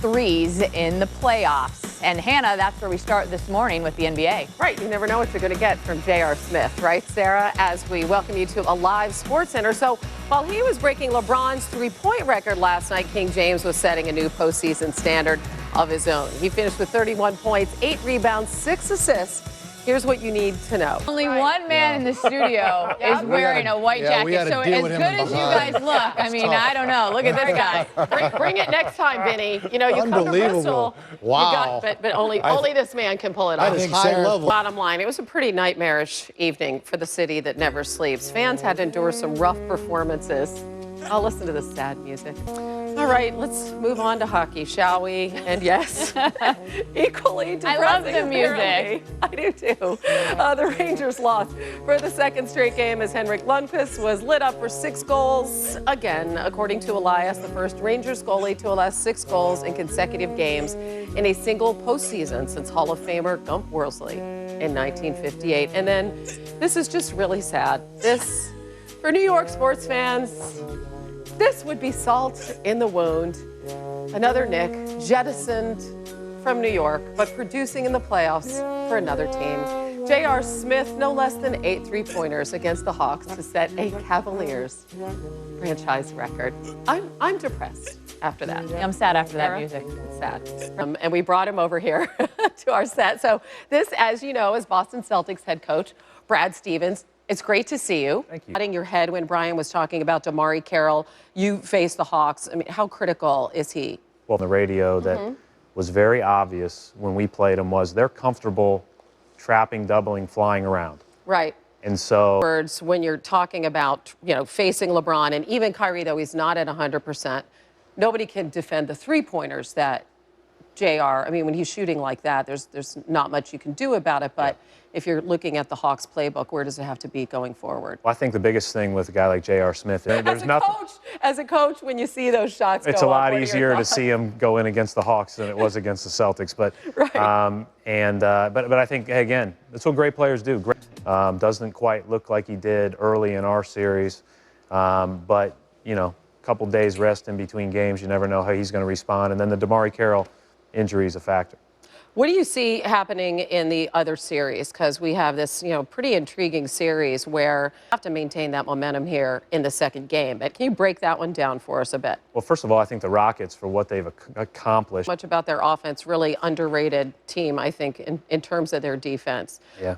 threes in the playoffs. And Hannah, that's where we start this morning with the NBA. Right, you never know what you're going to get from J.R. Smith, right, Sarah? As we welcome you to a live SportsCenter. So while he was breaking LeBron's three-point record last night, King James was setting a new postseason standard of his own. He finished with 31 points, 8 rebounds, 6 assists. Here's what you need to know. Only one man in the studio is wearing a white jacket, so as good as you guys look, I mean, I don't know. Look at this guy. Bring it next time, Vinny. You know, you come to Bristol. Wow. But only this man can pull it off. I think high level. Bottom line, it was a pretty nightmarish evening for the city that never sleeps. Fans had to endure some rough performances. I'll listen to this sad music. All right, let's move on to hockey, shall we? And yes, equally depressing. I love the music. I do too. The Rangers lost for the second straight game as Henrik Lundqvist was lit up for 6 goals. Again, according to Elias, the first Rangers goalie to allow 6 goals in consecutive games in a single postseason since Hall of Famer Gump Worsley in 1958. And then this is just really sad. This, for New York sports fans, this would be salt in the wound. Another Nick jettisoned from New York, but producing in the playoffs for another team. J.R. Smith, no less than 8 three-pointers against the Hawks to set a Cavaliers franchise record. I'm depressed after that. I'm sad after that music. Sad. And we brought him over here to our set. So this, as you know, is Boston Celtics head coach Brad Stevens. It's great to see you. Thank you. Nodding your head when Brian was talking about DeMarre Carroll. You face the Hawks. I mean, how critical is he? Well, on the radio that was very obvious when we played them was they're comfortable trapping, doubling, flying around. Right. And so Words when you're talking about, you know, facing LeBron and even Kyrie, though he's not at 100%, nobody can defend the three-pointers that JR, I mean, when he's shooting like that, there's not much you can do about it. But if you're looking at the Hawks playbook, where does it have to be going forward? well, I think the biggest thing with a guy like J.R. Smith, there's nothing. As a coach, when you see those shots It's go a lot up, what are your easier to thoughts? see him go in against the Hawks than it was against the Celtics. But Right. but I think, hey, again, that's what great players do. Doesn't quite look like he did early in our series, but you know, a couple days rest in between games, you never know how he's going to respond. And then the DeMarre Carroll injury is a factor. What do you see happening in the other series? Because we have this, you know, pretty intriguing series where we have to maintain that momentum here in the second game. But can you break that one down for us a bit? Well, first of all, I think the Rockets, for what they've accomplished. Much about their offense, really underrated team, I think, in terms of their defense. Yeah.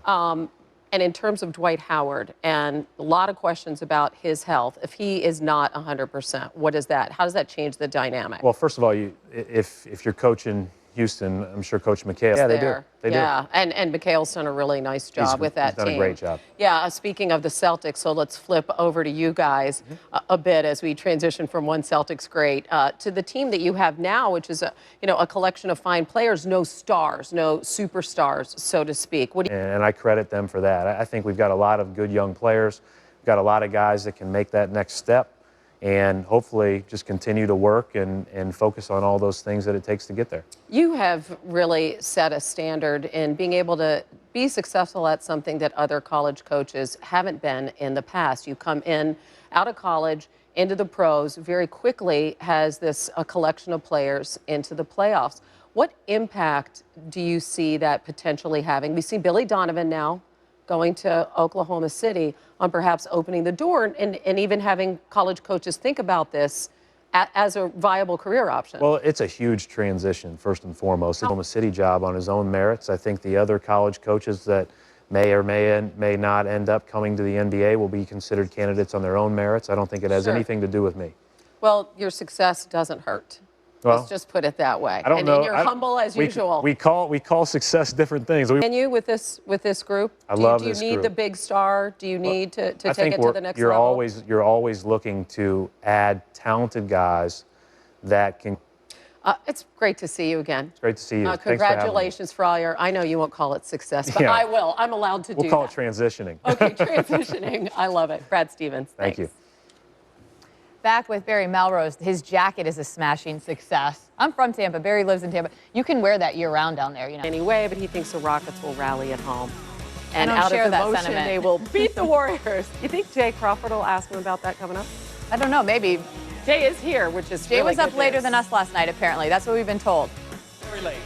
And in terms of Dwight Howard, and a lot of questions about his health. If he is not 100%, what is that? How does that change the dynamic? Well, first of all, if you're coaching Houston, I'm sure Coach McHale. Yeah, they do. They do. Yeah, and McHale's done a really nice job with that team. He's done a great job. Yeah, speaking of the Celtics, so let's flip over to you guys a bit as we transition from one Celtics great to the team that you have now, which is a collection of fine players, no stars, no superstars, so to speak. What do you And I credit them for that. I think we've got a lot of good young players. We've got a lot of guys that can make that next step and hopefully just continue to work and focus on all those things that it takes to get there. You have really set a standard in being able to be successful at something that other college coaches haven't been in the past. You come in out of college into the pros very quickly, has a collection of players into the playoffs. What impact do you see that potentially having? We see Billy Donovan now going to Oklahoma City on perhaps opening the door and even having college coaches think about this as a viable career option. Well, it's a huge transition, first and foremost. The Oklahoma City job on his own merits. I think the other college coaches that may or may not end up coming to the NBA will be considered candidates on their own merits. I don't think it has anything to do with me. Well, your success doesn't hurt. Well, Let's just put it that way. I don't know. And you're humble as usual. We call success different things. Can you with this group? I love this group. this Do you need the big star? Do you need to take it to the next level? You're always looking to add talented guys that can. It's great to see you again. It's great to see you. Thanks Congratulations for all your. I know you won't call it success, but Yeah. I will. I'm allowed to do that. We'll call it transitioning. Okay, transitioning. I love it. Brad Stevens. Thank you. Back with Barry Melrose. His jacket is a smashing success. I'm from Tampa. Barry lives in Tampa. You can wear that year-round down there, you know. Anyway, but he thinks the Rockets will rally at home. And don't out share of that emotion, sentiment. they will beat the Warriors. You think Jay Crawford will ask him about that coming up? I don't know. Maybe Jay is here, which is Jay really was up good later news. than us last night, apparently. That's what we've been told. Very late.